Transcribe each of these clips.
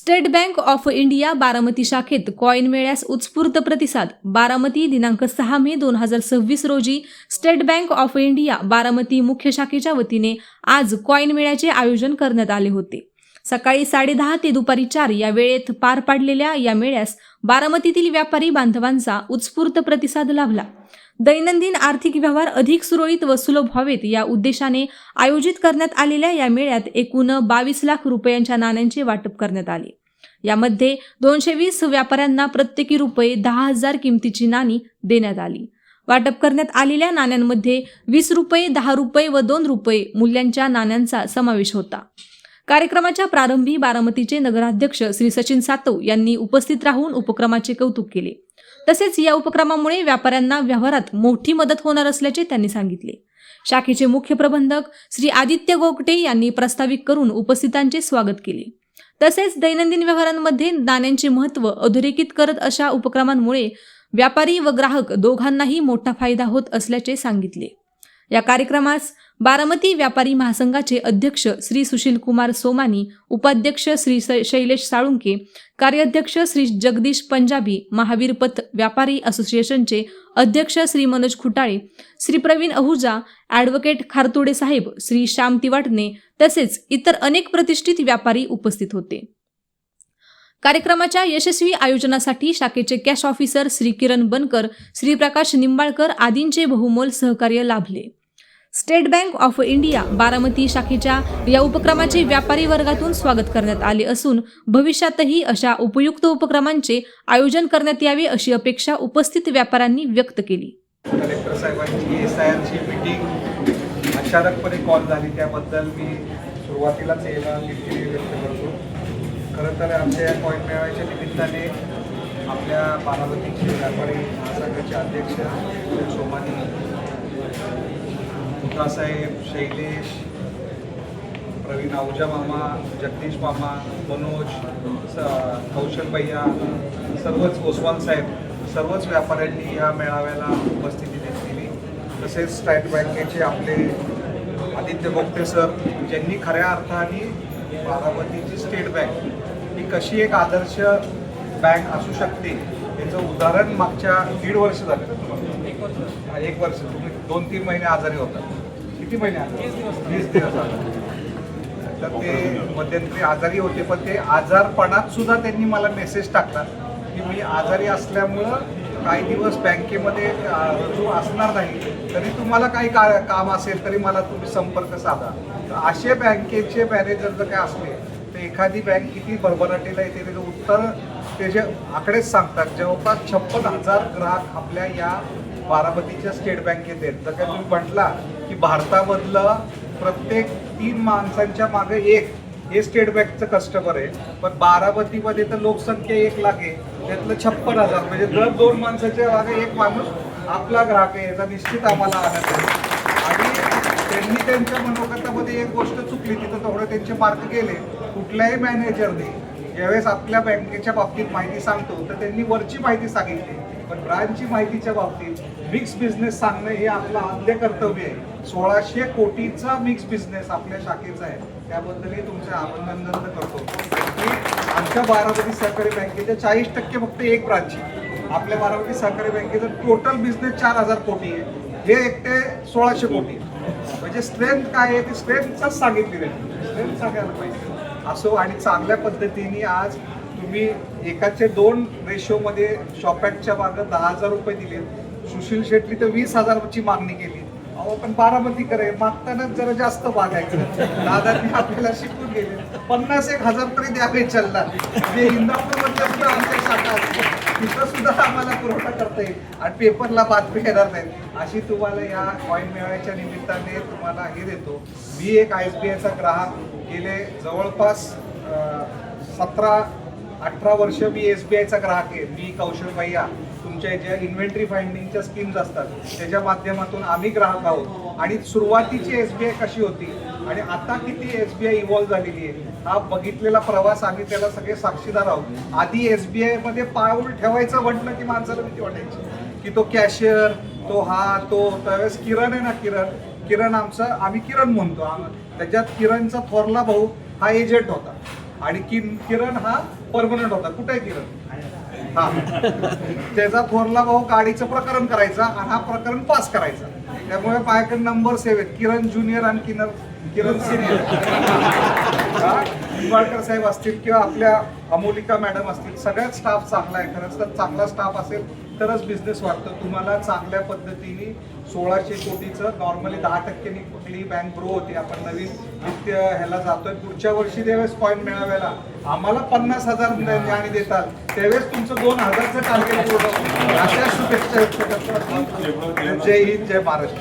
State bank of India Baramati शाखेत coin मेळ्यास उत्स्फूर्त प्रतिसाद. बारामती दिनांक 6 मे 2026 रोजी state bank of India Baramati मुख्य शाखेच्या वतीने आज कॉईन मेळ्याचे आयोजन करण्यात आले होते. सकाळी 10:30 ते दुपारी 4 या वेळेत पार पाडलेल्या या मेळ्यास बारामतीतील व्यापारी बांधवांचा उत्स्फूर्त प्रतिसाद लाभला. दैनंदिन आर्थिक व्यवहार अधिक सुरळीत व सुलभ व्हावेत या उद्देशाने आयोजित करण्यात आलेल्या या मेळ्यात एकूण 22 लाख रुपयांच्या नाण्यांचे वाटप करण्यात आले. यामध्ये 220 व्यापाऱ्यांना प्रत्येकी रुपये 10,000 किमतीची नाणी देण्यात आली. वाटप करण्यात आलेल्या नाण्यांमध्ये 20 रुपये, 10 रुपये व 2 रुपये मूल्यांच्या नाण्यांचा समावेश होता. कार्यक्रमाच्या प्रारंभी बारामतीचे नगराध्यक्ष श्री सचिन सातव यांनी उपस्थित राहून उपक्रमाचे कौतुक केले. तसेच या उपक्रमामुळे व्यापाऱ्यांना व्यवहारात मोठी मदत होणार असल्याचे त्यांनी सांगितले. शाखेचे मुख्य प्रबंधक श्री आदित्य गोगटे यांनी प्रास्ताविक करून उपस्थितांचे स्वागत केले. तसेच दैनंदिन व्यवहारांमध्ये नाण्यांचे महत्त्व अधोरेखित करत अशा उपक्रमांमुळे व्यापारी व ग्राहक दोघांनाही मोठा फायदा होत असल्याचे सांगितले. या कार्यक्रमास बारामती व्यापारी महासंघाचे अध्यक्ष श्री सुशील कुमार सोमानी, उपाध्यक्ष श्री शैलेश साळुंके, कार्याध्यक्ष श्री जगदीश पंजाबी, महावीर पथ व्यापारी असोसिएशनचे अध्यक्ष श्री मनोज खुटाळे, श्री प्रवीण अहुजा, ॲडव्होकेट खारतोडे साहेब, श्री श्याम तिवाटणे तसेच इतर अनेक प्रतिष्ठित व्यापारी उपस्थित होते. कार्यक्रमाच्या यशस्वी आयोजनासाठी शाखेचे कॅश ऑफिसर श्री किरण बनकर, श्री प्रकाश निंबाळकर आदींचे बहुमोल सहकार्य लाभले. State bank of India Baramati शाखेच्या या उपक्रमाचे व्यापारी वर्गातून स्वागत करण्यात आले असून भविष्यातही अशा उपयुक्त उपक्रमांचे आयोजन करण्यात यावे अशी अपेक्षा उपस्थित व्यापाऱ्यांनी व्यक्त केली. कलेक्टर साहेबांची SIRची मीटिंग अचानकपणे कॉल झाली, त्याबद्दल मी सुरुवातीलाच यायला दिलगिरी व्यक्त करतो. खरं तर आमच्या या कॉईन मेळाव्याच्या निमित्ताने आपल्या बारामतीचे व्यापारी महासंघाचे अध्यक्ष सोमानी, साहेब, शैलेश, प्रवीण अहुजा मामा, जगदीश मामा, मनोज, कौशल भैया, सर्वच ओसवाल साहेब, सर्वच व्यापाऱ्यांनी या मेळाव्याला उपस्थिती दिली. तसेच स्टेट बँकेचे आपले आदित्य गोगटे सर, ज्यांनी खऱ्या अर्थाने बारामतीची स्टेट बँक ही कशी एक आदर्श बँक असू शकते याचं उदाहरण मागच्या 1.5 वर्ष झालं ना तुम्हाला. 1 वर्ष तुम्ही 2-3 महिने आजारी होता. किती महिने आजारी? 20 दिवस आजारी. तर ते मध्यंतरी आजारी होते, पण ते आजारपणात सुद्धा त्यांनी मला मेसेज टाकला की मी आजारी असल्यामुळं काही दिवस बँकेमध्ये रुजू असणार नाही, तरी तुम्हाला काही काम असेल तरी मला तुम्ही संपर्क साधा. तर असे बँकेचे मॅनेजर जर काय असले तर एखादी बँक किती भरभराटीला येते त्याचं उत्तर त्याचे आकडेच सांगतात. जवळपास 56,000 ग्राहक आपल्या या बारामतीच्या स्टेट बँकेत आहेत. जर काय तुम्ही म्हटला की भारतामधलं प्रत्येक 3 माणसांच्या मागे 1 हे स्टेट बँकचं कस्टमर आहे, पण बारामतीमध्ये तर लोकसंख्या 1 लाख आहे, त्यातलं 56,000 म्हणजे दर 2 माणसाच्या मागे 1 माणूस आपला ग्राहक आहे. याचा निश्चित आम्हाला आनंद आहे. आणि त्यांनी त्यांच्या मनोगतामध्ये एक गोष्ट चुकली, तिथं थोडं त्यांचे मार्क गेले. कुठल्याही मॅनेजरने ज्यावेळेस आपल्या बँकेच्या बाबतीत माहिती सांगतो तर त्यांनी वरची माहिती सांगितली, पण ब्रांचची माहितीच्या बाबतीत मिक्स बिझनेस सांगणं हे आपलं आद्य कर्तव्य आहे. 1600 कोटीचा मिक्स बिझनेस आपल्या शाखेचा आहे, त्याबद्दलही तुमचे अभिनंदन करतो. आमच्या बारामती सहकारी बँकेच्या 40% फक्त एक ब्रांच आहे. आपल्या बारामती सहकारी बँकेचं टोटल बिझनेस 4,000 कोटी आहे, हे एकटे 1600 कोटी. म्हणजे स्ट्रेंथ काय आहे ती स्ट्रेंथच सांगितली नाही, स्ट्रेंथ सांगायला पाहिजे असो. आणि चांगल्या पद्धतीने आज तुम्ही एकाचे 2 रेशोमध्ये शॉपॅटच्या मागं 10,000 रुपये दिले. सुशील शेट्टी तर 20,000ची मागणी केली. अहो पण बारामतीकडे मागतानाच जरा जास्त मागायचं. दादांनी आपल्याला शिकून गेले 50,000 तरी द्यावे चालला. जे इंदापूरमध्ये सुद्धा आमच्या शाखा असते तिथं सुद्धा आम्हाला पुरवठा करता येईल आणि पेपरला बातमी येणार नाही. अशी तुम्हाला या कॉईन मेळाव्याच्या निमित्ताने तुम्हाला हे देतो. मी एक SBIचा ग्राहक, गेले जवळपास 17-18 वर्ष मी SBIचा ग्राहक आहे. मी कौशल भैया, तुमच्या ज्या इन्व्हेंटरी फाइंडिंगच्या स्कीम्स असतात त्याच्या माध्यमातून आम्ही ग्राहक आहोत. आणि सुरुवातीची SBI कशी होती आणि आता किती SBI इव्हॉल्व्ह झालेली आहे हा बघितलेला प्रवास आम्ही त्याला सगळे साक्षीदार आहोत. आधी SBI मध्ये पाऊल ठेवायचं म्हटलं की माणसाला भीती वाटायची की तो कॅशियर, तो हा तो. त्यावेळेस किरण आहे ना, किरण आमचा, आम्ही किरण म्हणतो, त्याच्यात किरणचा थोरला भाऊ हा एजंट होता. आणि किरण हा परमनंट होता. कुठे आहे किरण? हा, त्याचा थोरला भाऊ गाडीचं प्रकरण करायचा आणि हा प्रकरण पास करायचा. त्यामुळे माझ्याकडे नंबर सेव्ह आहेत, किरण ज्युनियर आणि किरण सिनियर. निंबाळकर साहेब असतील किंवा आपल्या अमोलिका मॅडम असतील, सगळ्यात स्टाफ चांगला आहे. खरंच तर चांगला स्टाफ असेल तरच बिझनेस वाटतं. तुम्हाला चांगल्या पद्धतीने 1600 कोटीचं नॉर्मली 10% कुठली बँक ग्रो होते. आपण नवीन वित्तीय ह्याला जातोय. पुढच्या वर्षी ज्यावेळेस कॉईन मिळाव्याला आम्हाला 50,000 आणि देतात, त्यावेळेस तुमचं 2,000चं टार्गेट पूर्ण होईल. अशा शुभेच्छा व्यक्त करतो. जय हिंद, जय महाराष्ट्र.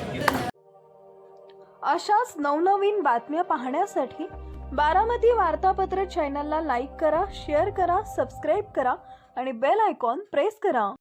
अशाच नवनवीन बातम्या पाहण्यासाठी बारामती वार्तापत्र चॅनलला लाईक करा, शेअर करा, सबस्क्राईब करा आणि बेल आयकॉन प्रेस करा.